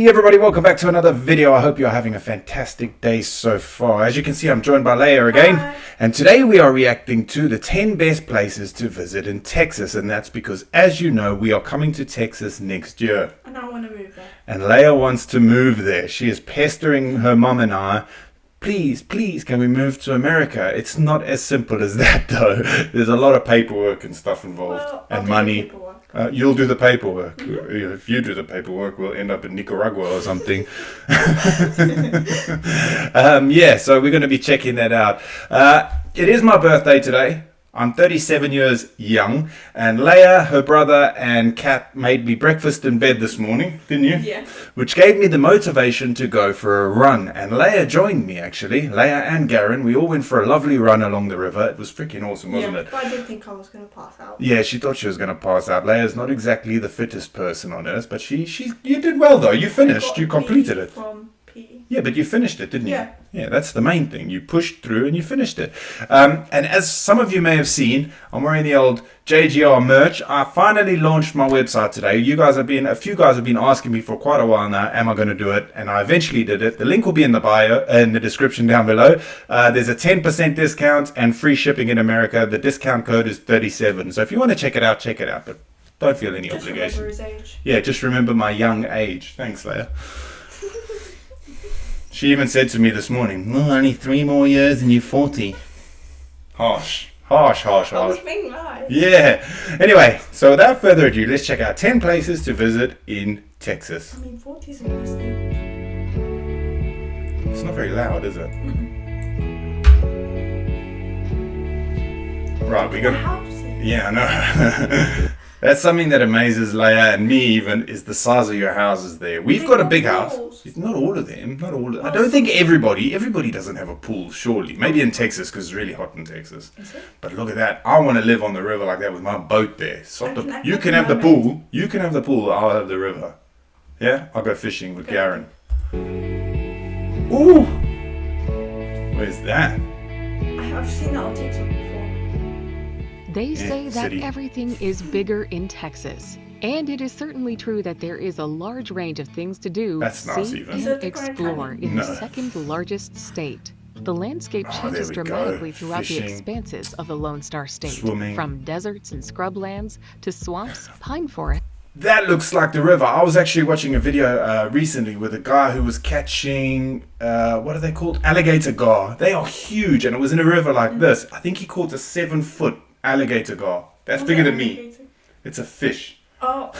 Hey everybody, welcome back to another video. I hope you're having a fantastic day so far. As you can see, I'm joined by Leia again. Hi. And today we are reacting to the 10 best places to visit in Texas. And that's because, as you know, we are coming to Texas next year. And I want to move there. And Leia wants to move there. She is pestering her mom and I. Please, can we move to America? It's not as simple as that though. There's a lot of paperwork and stuff involved. Well, and I'll do money. the paperwork. You'll do the paperwork. If you do the paperwork, we'll end up in Nicaragua or something. Yeah, so we're going to be checking that out. It is my birthday today. I'm 37 years young, and Leia, her brother, and Kat made me breakfast in bed this morning, didn't you? Yeah. Which gave me the motivation to go for a run. And Leia joined me, actually. Leia and Garen, we all went for a lovely run along the river. It was freaking awesome, wasn't it? But I did think I was going to pass out. Yeah, she thought she was going to pass out. Leia's not exactly the fittest person on earth, but you did well, though. You finished. You completed it. From PE. Yeah, but you finished it, didn't you? Yeah. Yeah, that's the main thing. You pushed through and you finished it. And as some of you may have seen, I'm wearing the old JGR merch. I finally launched my website today. A few guys have been asking me for quite a while now, am I going to do it? And I eventually did it. The link will be in the bio, in the description down below. There's a 10% discount and free shipping in America. The discount code is 37. So if you want to check it out, check it out. But don't feel any Just obligation. remember his age. Yeah, just remember my young age. Thanks, Leia. She even said to me this morning, only 3 more years and you're 40. Harsh. I was being nice. Yeah. Anyway, so without further ado, let's check out 10 places to visit in Texas. I mean, 40 is a nice thing. It's not very loud, is it? Right, we got... Yeah, I know. That's something that amazes Leia and me even, is the size of your houses there. We've got a big house. It's not all of them. Not all of, I don't think everybody doesn't have a pool, surely. Maybe in Texas, because it's really hot in Texas. Is it? But look at that. I want to live on the river like that with my boat there. You can have the mermaid. pool. You can have the pool. I'll have the river. Yeah? I'll go fishing with Garen. Ooh! Where's that? I've seen that on TikTok before. They say that city. everything is bigger in Texas. And it is certainly true that there is a large range of things to do, That's nice see, even. and Is it the Grand explore Canyon? in No. the second largest state. The landscape Oh, changes there we go. dramatically throughout Fishing, the expanses of the Lone Star State, swimming. from deserts and scrublands to swamps, pine forests, That looks like the river. I was actually watching a video recently with a guy who was catching, what are they called? Alligator gar. They are huge, and it was in a river like this. I think he caught a 7-foot alligator gar. That's bigger than me. It's a fish. Oh.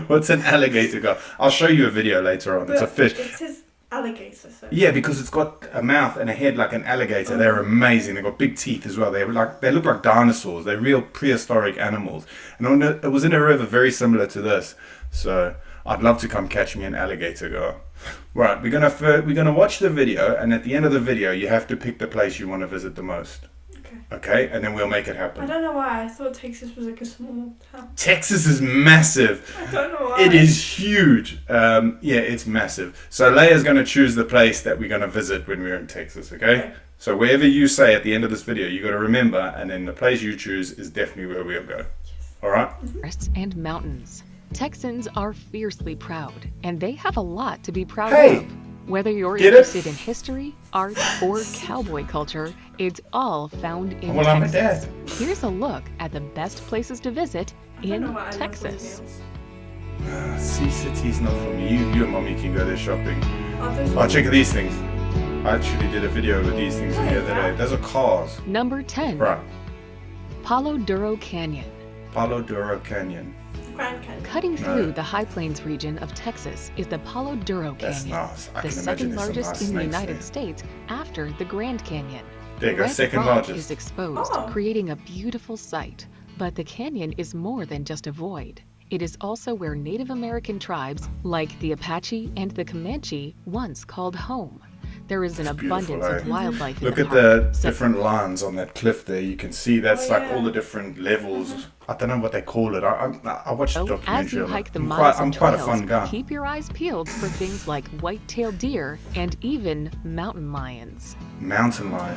What's an alligator gar? I'll show you a video later on. It's a fish. It says alligator, so. Yeah, because it's got a mouth and a head like an alligator. They're amazing. They've got big teeth as well. They look like dinosaurs. They're real prehistoric animals. And it was in a river very similar to this. So I'd love to come catch me an alligator gar. Right, we're gonna watch the video, and at the end of the video, you have to pick the place you want to visit the most. Okay, and then we'll make it I happen. don't know why. I thought Texas was like a small town. Texas is massive. I don't know why. It is huge. Yeah, it's massive. So Leia's going to choose the place that we're going to visit when we're in Texas, okay? So wherever you say at the end of this video, you got to remember, and then the place you choose is definitely where we'll go. All right? and mountains. Texans are fiercely proud, and they have a lot to be proud Hey! of. Whether you're Get it? interested in history, art, or cowboy culture, it's all found in Well, I'm a Texas. dad. Here's a look at the best places to visit I don't know in why I love Texas. windmills. Sea City's not for me. You and Mommy can go there shopping. Others Oh, check these things. I actually did a video with these things What the is other day. that? Those are cars. Number 10. Right. Palo Duro Canyon. Palo Duro Canyon. Grand Canyon. Cutting No. through the High Plains region of Texas is the Palo Duro That's Canyon, nice. I the can imagine second there's some largest nice in the snakes United there. States after the Grand Canyon. There you go, Red second rock largest. is exposed, Oh. creating a beautiful sight. But the canyon is more than just a void. It is also where Native American tribes, like the Apache and the Comanche, once called home. There is an It's beautiful, abundance of eh? wildlife Look in at the the park. different lines on that cliff there. You can see that's Oh, like yeah. all the different levels. I don't know what they call it. I watched the So, documentary. as you on it. hike the I'm miles quite, I'm of quite a trails, fun guy. keep your eyes peeled for things like white-tailed deer and even mountain lions. Mountain lion.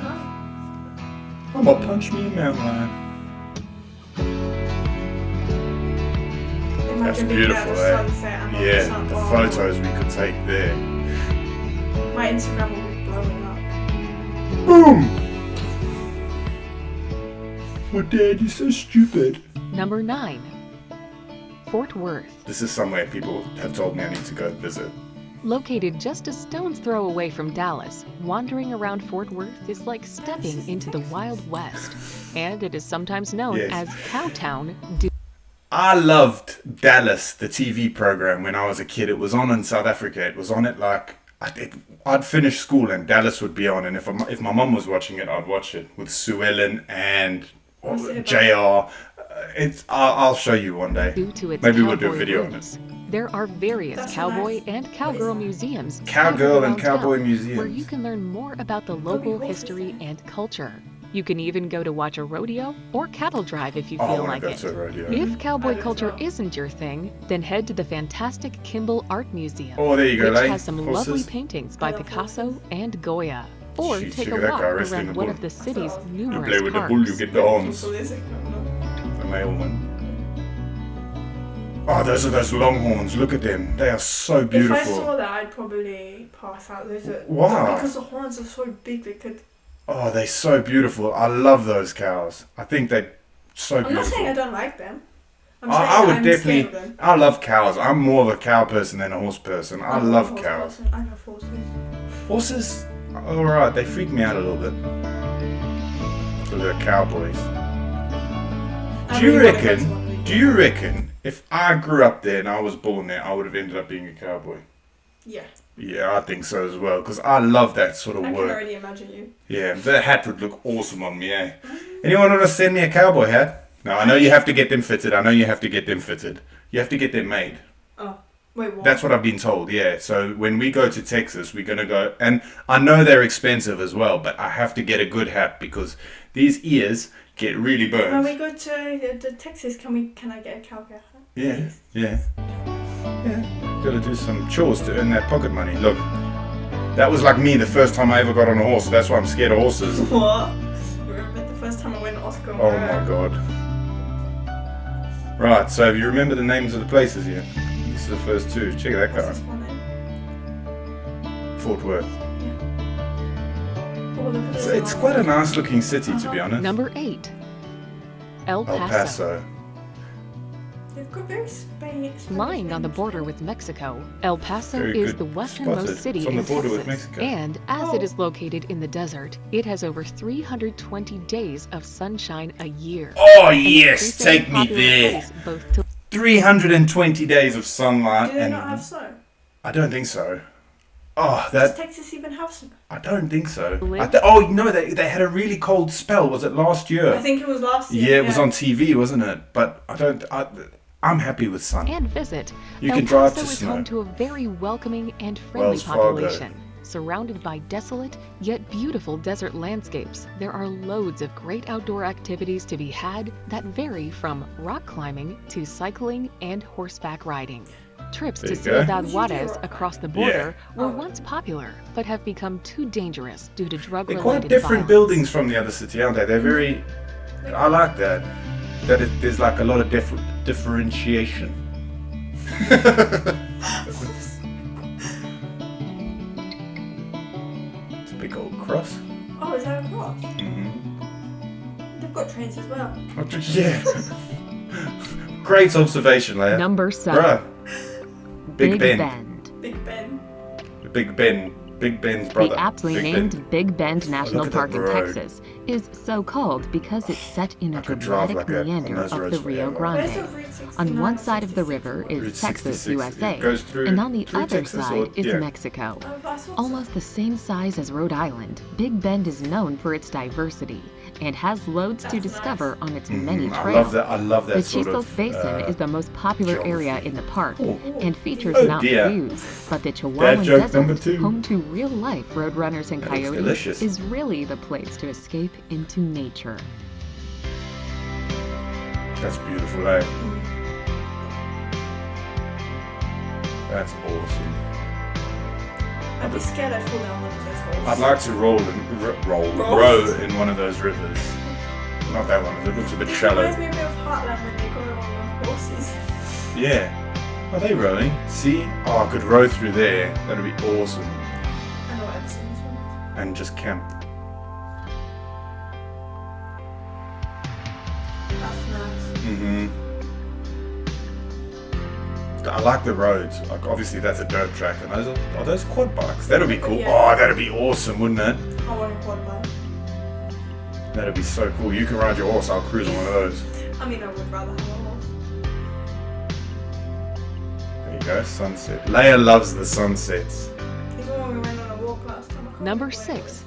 I'm gonna punch me a mountain lion. In That's Imagine being beautiful, at the eh? sunset and Yeah, sun. the Oh. photos we could take there. My Instagram will be blowing up. Boom! My dad is so stupid. Number 9. Fort Worth. This is somewhere people have told me I need to go visit. Located just a stone's throw away from Dallas, wandering around Fort Worth is like stepping into the Wild West. And it is sometimes known Yes. as Cowtown. I loved Dallas, the TV program, when I was a kid. It was on in South Africa. It was on it like I'd finish school and Dallas would be on, and if my mum was watching it, I'd watch it with Sue Ellen and What's it about? JR. I'll show you one day. Due to its Maybe we'll do a cowboy video on it. roots. There are various That's cowboy nice. and cowgirl museums Cowgirl scattered and around cowboy town, museums. where you can learn more about the local horses history there. and culture. You can even go to watch a rodeo or cattle drive if you Oh, I feel want like to go it. to a rodeo. If cowboy I culture don't know. isn't your thing, then head to the fantastic Kimball Art Museum, Oh, there you go, which Lay. has some Horses. lovely paintings by I love Picasso horses. and Goya. Or Jeez, take check a it out, walk guy wrestling around a one bull. of the city's You numerous play with the parks. bull, you get the horns. What is it? I don't know. The male one. Oh, those are those longhorns. Look at them. They are so If I beautiful. saw that, I'd probably pass out. Wow. Because the horns are so big, they could. Oh, they're so beautiful. I love those cows. I think they're so I'm not beautiful. saying I don't like them. I'm saying I would I'm definitely. scared of them. I love cows. I'm more of a cow person than a horse person. I I'm love a horse cows. person. I love horses. Horses, alright, they freak me out a little bit. So they're cowboys. I Do you really wanna go to reckon? one of these. Do you reckon if I grew up there and I was born there, I would have ended up being a cowboy? Yeah. Yeah, I think so as well. Because I love that sort of I can work. already imagine you. Yeah, that hat would look awesome on me, eh? Anyone want to send me a cowboy hat? No, I know you have to get them fitted. You have to get them made. Oh. Wait, what? That's what I've been told, yeah. So when we go to Texas, we're going to go... And I know they're expensive as well, but I have to get a good hat because these ears get really When burned. we go to the Texas, can I get a cowboy hat? Yeah, Please? yeah. Yeah, got to do some chores to earn that pocket money. Look, that was like me the first time I ever got on a horse. That's why I'm scared of horses. What? Remember the first time I went to Oscar? Oh my god. Right, so if you remember the names of the places here, this is the first two. Check that What's car. this one name? Fort Worth. Oh, look at this It's one. quite a nice looking city, to be honest. Number 8. El El Paso. They've got very space. Lying on the border with Mexico, El Paso Very is good the westernmost spotted. city It's on in the border with Texas. Mexico. And as Oh. it is located in the desert, it has over 320 days of sunshine a year. Oh An yes, increasingly take me popular there. place both to 320 days of sunlight Do they and not have snow? I don't think so. Oh, Does that Texas even have snow? I don't think so. Live? Oh no, they had a really cold spell. Was it last year? I think it was last year. Yeah, it was on TV, wasn't it? But I'm happy with sun. and visit. You El can drive Paso to is snow. home to a very welcoming and friendly Wells Fargo. population. Surrounded by desolate yet beautiful desert landscapes, there are loads of great outdoor activities to be had that vary from rock climbing to cycling and horseback riding. Trips There to you go. Ciudad Would you do Juarez rock across the Yeah. border were Oh. once popular, but have become too dangerous due to They're drug-related quite different violence. buildings from the other city, aren't they? They're very. I like that. There's like a lot of differentiation. It's a big old cross. Oh, is that a cross? Mm-hmm. They've got trains as well. Yeah. Great observation, Leia. Number 7. Bruh. Big Ben. Bend. Big Ben. Big Ben. Big Ben's brother. The aptly Big named Ben. Big Bend National at that Park in road. Texas is so called because it's set in a I could drive dramatic like that on meander those of roads the Rio forever. Where's the Grande. Route 69? On one side of the river is Route Texas, 66. USA, It goes through, and on the through other Texas, side or- is yeah. Mexico. Oh, I saw Almost the same size as Rhode Island, Big Bend is known for its diversity and has loads to That's discover on its many I trails. love that. I love that The sort Chisos of. Basin is the most popular geography. area in the park Oh. and features Oh, mountain dear. views, but the Chihuahuan joke number Desert, 2. home to real-life roadrunners and That looks coyotes, delicious. is really the place to escape into nature. That's beautiful, eh? That's awesome. I'd be scared I'd fall down one of those holes. I'd like to row in one of those rivers. Not that one. It looks a bit This shallow. reminds me a bit of Heartland when they go on the horses. Yeah. Are they rolling? See? Oh, I could row through there. That'd be awesome. I know I've seen this one. And just camp. That's nice. Mm-hmm. I like the roads. Like obviously that's a dirt track, and those quad bikes. That'd be cool. Yeah. Oh, that'd be awesome, wouldn't it? I want a quad bike. That'd be so cool. You can ride your horse. I'll cruise on one of those. I mean, I would rather have a horse. There you go. Sunset. Leia loves the sunsets. Even when we went on a walk last time. I can't Number remember where it 6.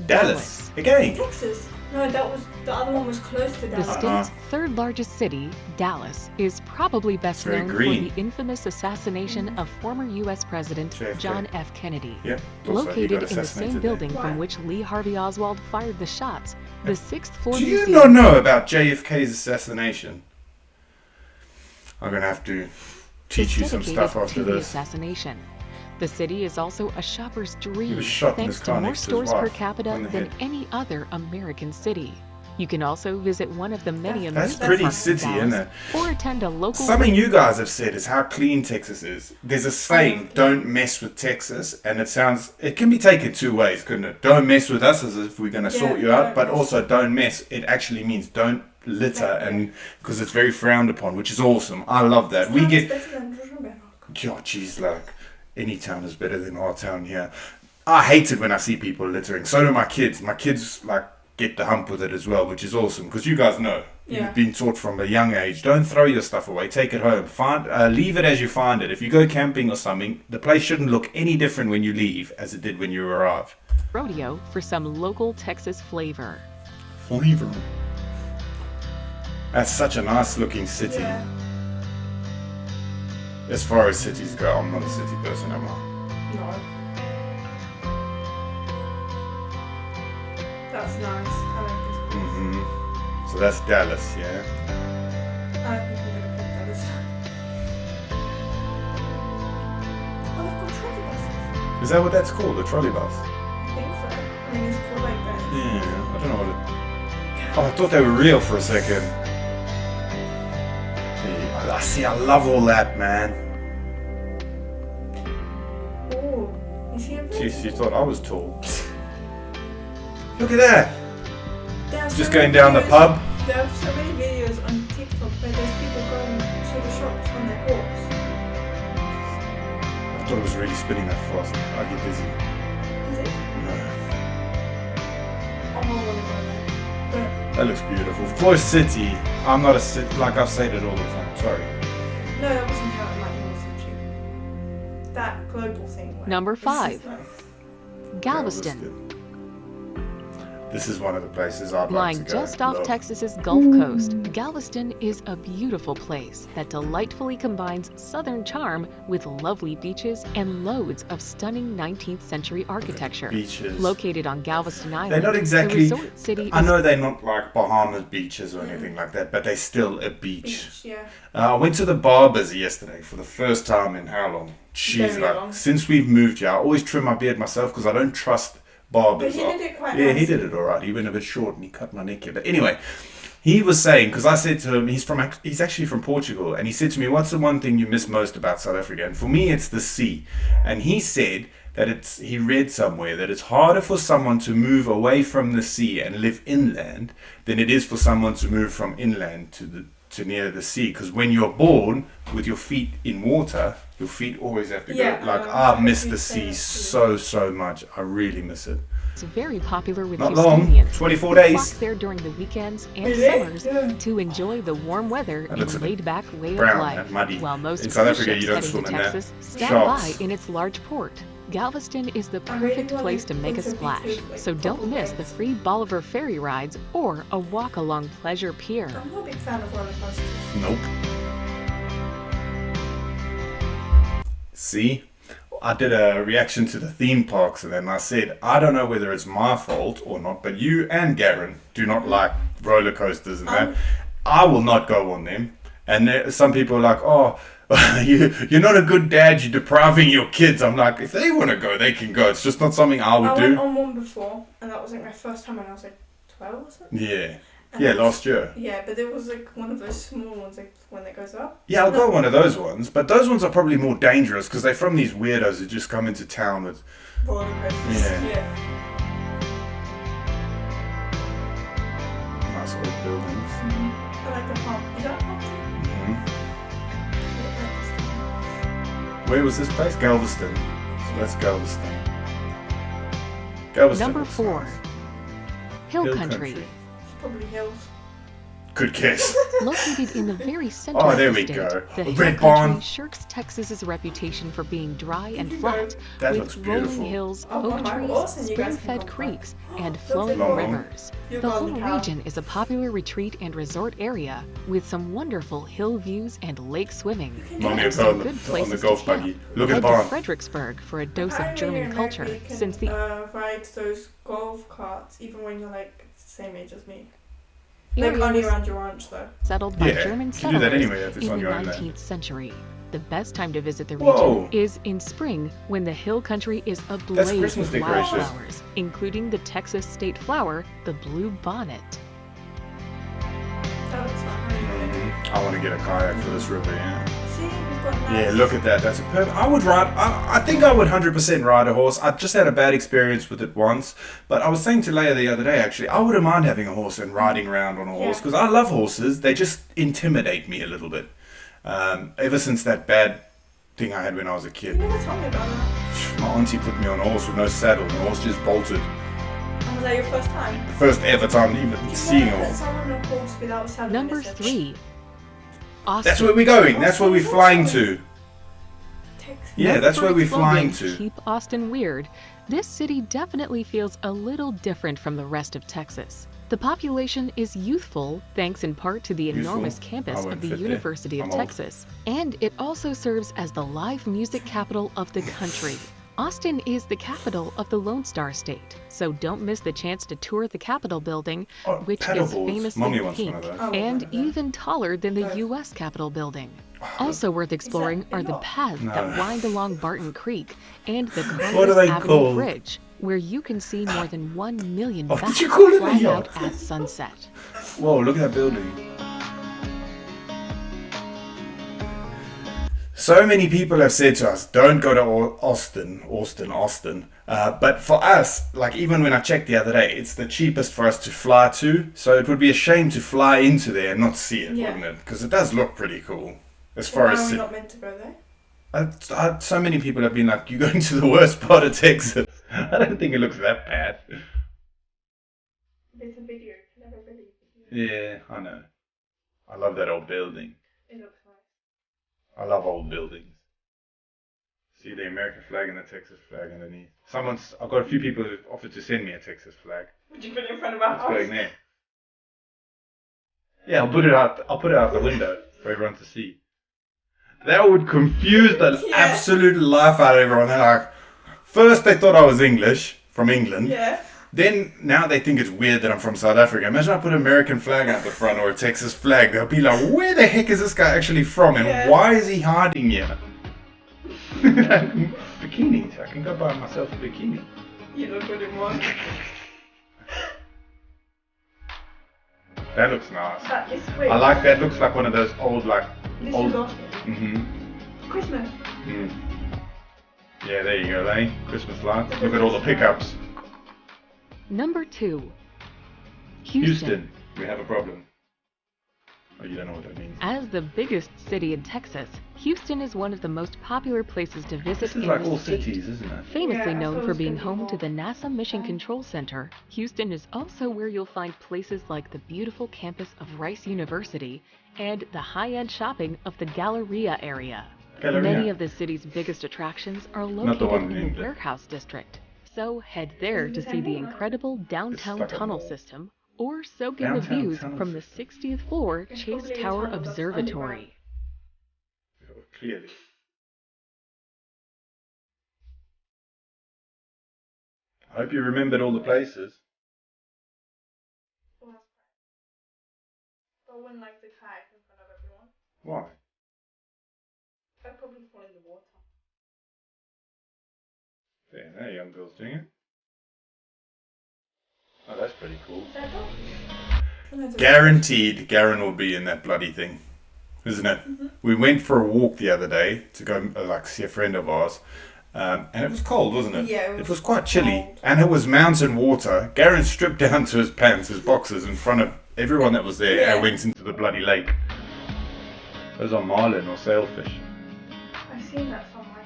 Dallas again. was. Texas. No, that was the other one was close to The Dallas. state's third largest city, Dallas, is probably best Very known green. for the infamous assassination of former U.S. President JFK. John F. Kennedy. Yep. Also, he Located got in the assassinated same there. building Why? from which Lee Harvey Oswald fired the shots, the sixth floor Do you museum. not know about JFK's assassination? I'm gonna have to teach you some dedicated stuff after to the this. assassination. The city is also a shopper's dream, was shot in thanks his to car more next to his stores per wife capita on the than head. any other American city. You can also visit one of the many That's amusement pretty parks in city, isn't Dallas, it? or attend a local. Something you guys have said is how clean Texas is. There's a saying, don't mess with Texas, and it can be taken two ways, couldn't it? Don't mess with us as if we're going to sort you out, but also don't mess. It actually means don't litter, and because it's very frowned upon, which is awesome. I love that. We get, Better than Rubenberg. oh geez, like any town is better than our town here. I hate it when I see people littering. So do my kids. My kids like get the hump with it as well, which is awesome because you guys know. Yeah. You've been taught from a young age. Don't throw your stuff away. Take it home. Leave it as you find it. If you go camping or something, the place shouldn't look any different when you leave as it did when you arrive. rodeo for some local Texas flavor. Flavor. That's such a nice looking city. Yeah. As far as cities go, I'm not a city person, am I? No. That's nice. I like this place. Mm-hmm. So that's Dallas, yeah. I think I'm gonna pick that as Oh, they've got trolley buses. Is that what that's called, a trolley bus? I think so. I mean, it's called like that. Yeah, I don't know what it... Oh, I thought they were real for a second. Gee, I love all that, man. Oh, you see a Jeez, you thought I was tall. Look at that. There's Just so going many down the videos- pub. There are so many videos on TikTok where there's people going to the shops on their horse. I thought it was really spinning that fast. I get dizzy. Is it? No. Oh, I want to go there. That looks beautiful. For a city, I'm not a city, like I've said it all the time. Sorry. But no, that wasn't how it might be. That global thing. where Number this is 5. like- Galveston. This is one of the places I'd like Lying to go. just off Love. Texas's Gulf Coast, Galveston is a beautiful place that delightfully combines southern charm with lovely beaches and loads of stunning 19th century architecture. Beaches. Located on Galveston Island, They're not exactly. the resort city I is know they're not like Bahamas beaches or anything like that, but they're still a beach. Beach, yeah. I went to the barbers yesterday for the first time in how long? Jeez, Very like long. since we've moved here, I always trim my beard myself because I don't trust barbers. But he did it quite Yeah, he nice. did it all right. He went a bit short and he cut my neck here. But anyway, he was saying, because I said to him, he's actually from Portugal, and he said to me, "What's the one thing you miss most about South Africa?" And for me, it's the sea. And he said that he read somewhere that it's harder for someone to move away from the sea and live inland than it is for someone to move from inland to near the sea, because when you're born with your feet in water, your feet always have to Yeah, go. Like I I miss heard the you say sea that too. so much. I really miss it. very popular with Not long, Houstonians 24 who days. flock there during the weekends and Really? summers Yeah. to enjoy the warm weather That and looks a bit laid-back way brown of life. and muddy. While most In South cruise Africa, you ships don't heading to swim in that. Texas stand Sharks. by in its large port. Galveston is the I really perfect wanna place to make go a to splash, beaches, like, so don't couple miss the days. free Bolivar ferry rides or a walk along Pleasure Pier. I'm not a big fan of roller coasters. Nope. See? I did a reaction to the theme parks and then I said, I don't know whether it's my fault or not, but you and Garen do not like roller coasters and that. I will not go on them. And some people are like, oh, you're not a good dad, you're depriving your kids. I'm like, if they want to go, they can go. It's just not something I would I went do. on one before, and that was like my first time when I was like 12 or something. Yeah. And Yeah, it's- last year. Yeah, but it was like one of those small ones, like when it goes up. Yeah, I'll go one of those ones, but those ones are probably more dangerous because they're from these weirdos who just come into town with. Roller coasters. Yeah. Nice old buildings. I like the pump. Is that a pump? Where was this place? Galveston. So that's Galveston. Galveston. Number looks 4. nice. Hill Country. It's probably hills. Good guess. Located in the very center Oh, of there the we state, go. the A Hill red Country barn. shirks Texas's reputation for being dry and you flat, That with looks rolling beautiful. hills, I'll oak buy my trees, horse and you guys can spring-fed come creeks, and Look flowing at rivers. Your The whole golden cow. region is a popular retreat and resort area with some wonderful hill views and lake swimming. Mommy And and some on good the places to golf camp. buggy. Look at the Head to barn. Fredericksburg for a dose of Apparently German in culture, America you since can, the ride those golf carts even when you're like the same age as me. area Like only was around your ranch though. settled by Yeah, German you can do that settlers anyway if it's in on the your own 19th land. century. The best time to visit the Whoa. region is in spring when the hill country is ablaze Christmas with decorations. wildflowers, including the Texas state flower, the blue bonnet. That looks like really good. I want to get a kayak for this river, yeah. See, we've got nice. Yeah, look at that. That's a perfect. I would ride. I think I would 100% ride a horse. I just had a bad experience with it once. But I was saying to Leia the other day, actually, I wouldn't mind having a horse and riding around on a horse Yeah. because I love horses. They just intimidate me a little bit. Ever since that bad thing I had when I was a You kid. never told me about that. My auntie put me on a horse with no saddle. The horse just bolted. And was that your first time? The first ever time even seeing a Put horse. someone on a horse without saddle. Number message. 3. Austin. That's where we're going. That's where we're flying to. Texas. Yeah, Known that's for where we're its slogan, flying to. Keep Austin weird. This city definitely feels a little different from the rest of Texas. The population is youthful, thanks in part to the Youthful? enormous I campus wouldn't of the fit there. University of I'm old. Texas. And it also serves as the live music capital of the country. Austin is the capital of the Lone Star State, so don't miss the chance to tour the Capitol building, Oh, which paddle is boards. famously Mommy wants one pink of those. Oh, and one of them. even taller than the Oh. U.S. Capitol building. Also worth exploring a are the lot? paths No. that wind along Barton Creek and the What are Columbus they Avenue called? Bridge, where you can see more than 1 million Oh, bats did you call it a flying yacht? out at sunset. Whoa, look at that building. So many people have said to us, don't go to Austin. But for us, like even when I checked the other day, it's the cheapest for us to fly to. So it would be a shame to fly into there and not see it, Yeah. wouldn't it? Because it does look pretty cool. As Why far are as we not meant to go there? so many people have been like, you're going to the worst part of Texas. I don't think it looks that bad. There's a video. Can I have a video? Yeah, I know. I love that old building. It looks nice. I love old buildings. See the American flag and the Texas flag underneath. I've got a few people who've offered to send me a Texas flag. Would you put it in front of our It's house? going there. Yeah, I'll put it out the window for everyone to see. That would confuse the Yeah. absolute life out of everyone. They're like, first they thought I was English, from England. Yeah. Then, now they think it's weird that I'm from South Africa. Imagine I put an American flag out the front or a Texas flag. They'll be like, where the heck is this guy actually from? And Yeah. why is he hiding here? Bikinis. I can go buy myself a bikini. You look good in one. That looks nice. That is sweet. I like that. Looks like one of those old, like... This old... is Austin. Mm-hmm. Christmas. Mm. Yeah, there you go, eh? Christmas lights. Look at all the pickups. Number 2. Houston. We have a problem. Oh, you don't know what that means. As the biggest city in Texas, Houston is one of the most popular places to visit This is in like the all state. cities, isn't it? Famously Yeah, I known thought it for was being gonna be home to more. the NASA Mission Control Center, Houston is also where you'll find places like the beautiful campus of Rice University and the high-end shopping of the Galleria area. Galleria. Many of the city's biggest attractions are Not the one located in in the England. Warehouse District, so head there to see the incredible downtown like a tunnel mall. system or soak in the Downtown views tunnel from the system. 60th floor It's Chase probably a Tower tunnel that's Observatory. Clearly. I hope you remembered all the places. But I wouldn't like the kayak in front of everyone. Why? I'd probably fall in the water. There, now young girl's doing it. Oh, that's pretty cool. Is that all? Guaranteed Garen will be in that bloody thing, isn't it? Mm-hmm. We went for a walk the other day to go like see a friend of ours, and it was cold, wasn't it? Yeah, it was quite chilly, cold. and it was mountain water. Garen stripped down to his pants, his boxers, in front of everyone that was there, and went into the bloody lake. Those are marlin or sailfish. I've seen that somewhere.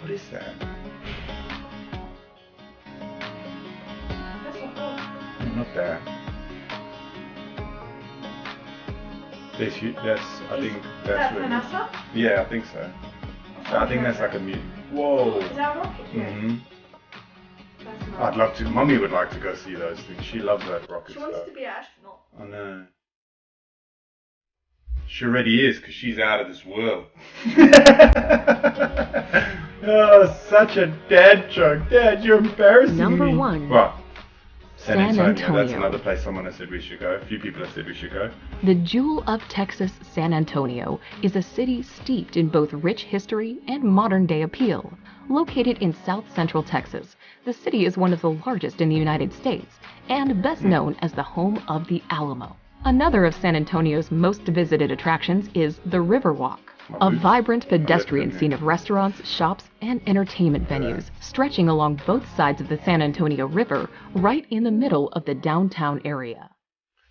What is that? That's not dog. Not that. That's I think that's That really. Vanessa? Yeah, I think so. I think that's like a mute. Whoa. Is that a rocket? Mm-hmm. That's not. I'd love to. Mummy would like to go see those things. She loves that rocket She wants stuff. to be an astronaut. I know. She already is, because she's out of this world. Oh, such a dad joke. Dad, you're embarrassing Number me. 1. What? San Antonio. Antonio. That's another place someone has said we should go. A few people have said we should go. The jewel of Texas, San Antonio, is a city steeped in both rich history and modern-day appeal. Located in south-central Texas, the city is one of the largest in the United States and best known as the home of the Alamo. Another of San Antonio's most visited attractions is the Riverwalk, a vibrant pedestrian scene of restaurants, shops, and entertainment venues stretching along both sides of the San Antonio River right in the middle of the downtown area.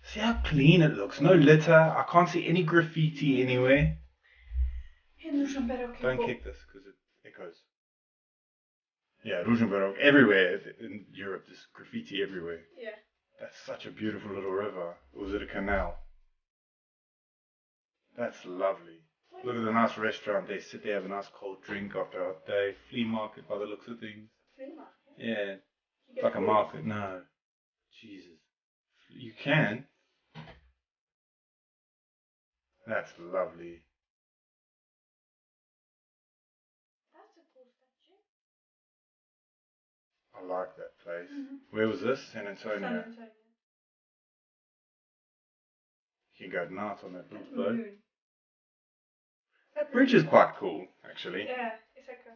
See how clean it looks. No litter. I can't see any graffiti anywhere. Don't kick this because it echoes. Yeah, Ružomberok. Everywhere in Europe, there's graffiti everywhere. Yeah. That's such a beautiful little river. Or was it a canal? That's lovely. Look at the nice restaurant. They sit there, have a nice cold drink after a hot day. Flea market by the looks of things. Flea market? Yeah. It's like a market. No. Jesus. You can. That's lovely. That's a cool statue. I like that place. Where was this? San Antonio. San Antonio. You can go at night on that bridge, That's though. moon. That bridge is quite cool, actually. Yeah, it's like a...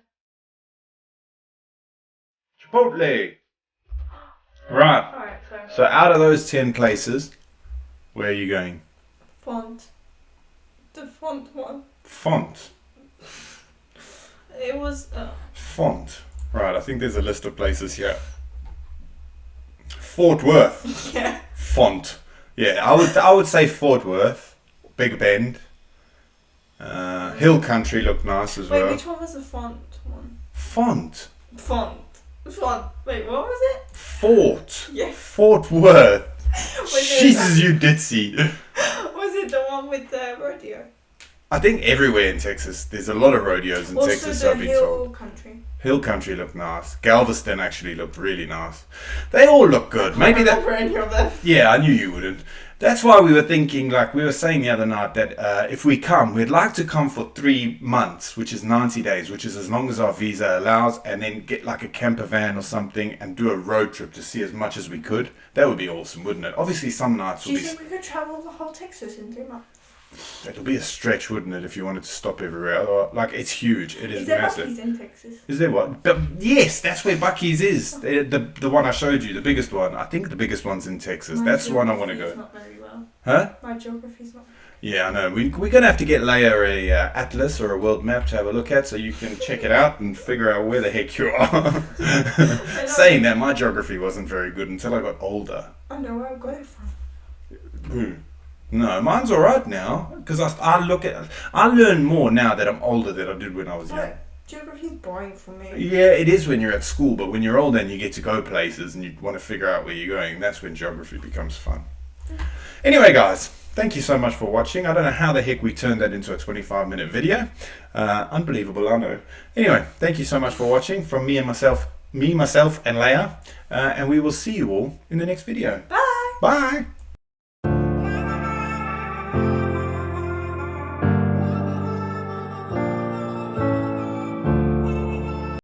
Chipotle! Right. Alright, So out of those 10 places, where are you going? Font. The font one. Font. It was... Font. Right, I think there's a list of places here. Fort Worth. yeah. Font. Yeah, I would say Fort Worth. Big Bend. Hill Country looked nice as Wait, well. which one was the font one? Font. Font. Wait, what was it? Fort. Yeah. Fort Worth. Was Jesus, you ditzy. Was it the one with the rodeo? I think everywhere in Texas, there's a lot of rodeos in Also Texas, the I've been hill told. country. Hill Country looked nice. Galveston actually looked really nice. They all look good. Maybe I that. don't remember any of them. Yeah, I knew you wouldn't. That's why we were thinking, like we were saying the other night, that if we come, we'd like to come for 3 months, which is 90 days, which is as long as our visa allows, and then get like a camper van or something and do a road trip to see as much as we could. That would be awesome, wouldn't it? Obviously, some nights Do will you be. think we could travel the whole Texas in 3 months? It'll be a stretch, wouldn't it, if you wanted to stop everywhere? Like, it's huge. It is Is there massive. Buc-ee's in Texas? Is there what? But yes, that's where Buc-ee's is. The one I showed you, the biggest one. I think the biggest one's in Texas. That's the one I want to geography's go. Not very well. Huh? My geography's not. Yeah, I know. We're going to have to get Leia a atlas or a world map to have a look at so you can check it out and figure out where the heck you are. Saying that, my geography wasn't very good until I got older. I know where I got it from. No, mine's all right now because I learn more now that I'm older than I did when I was young. Geography's boring for me. Yeah, it is when you're at school, but when you're older and you get to go places and you want to figure out where you're going, that's when geography becomes fun. Anyway, guys, thank you so much for watching. I don't know how the heck we turned that into a 25-minute video. Unbelievable, I know. Anyway, thank you so much for watching from me, myself, and Leia. And we will see you all in the next video. Bye! Bye!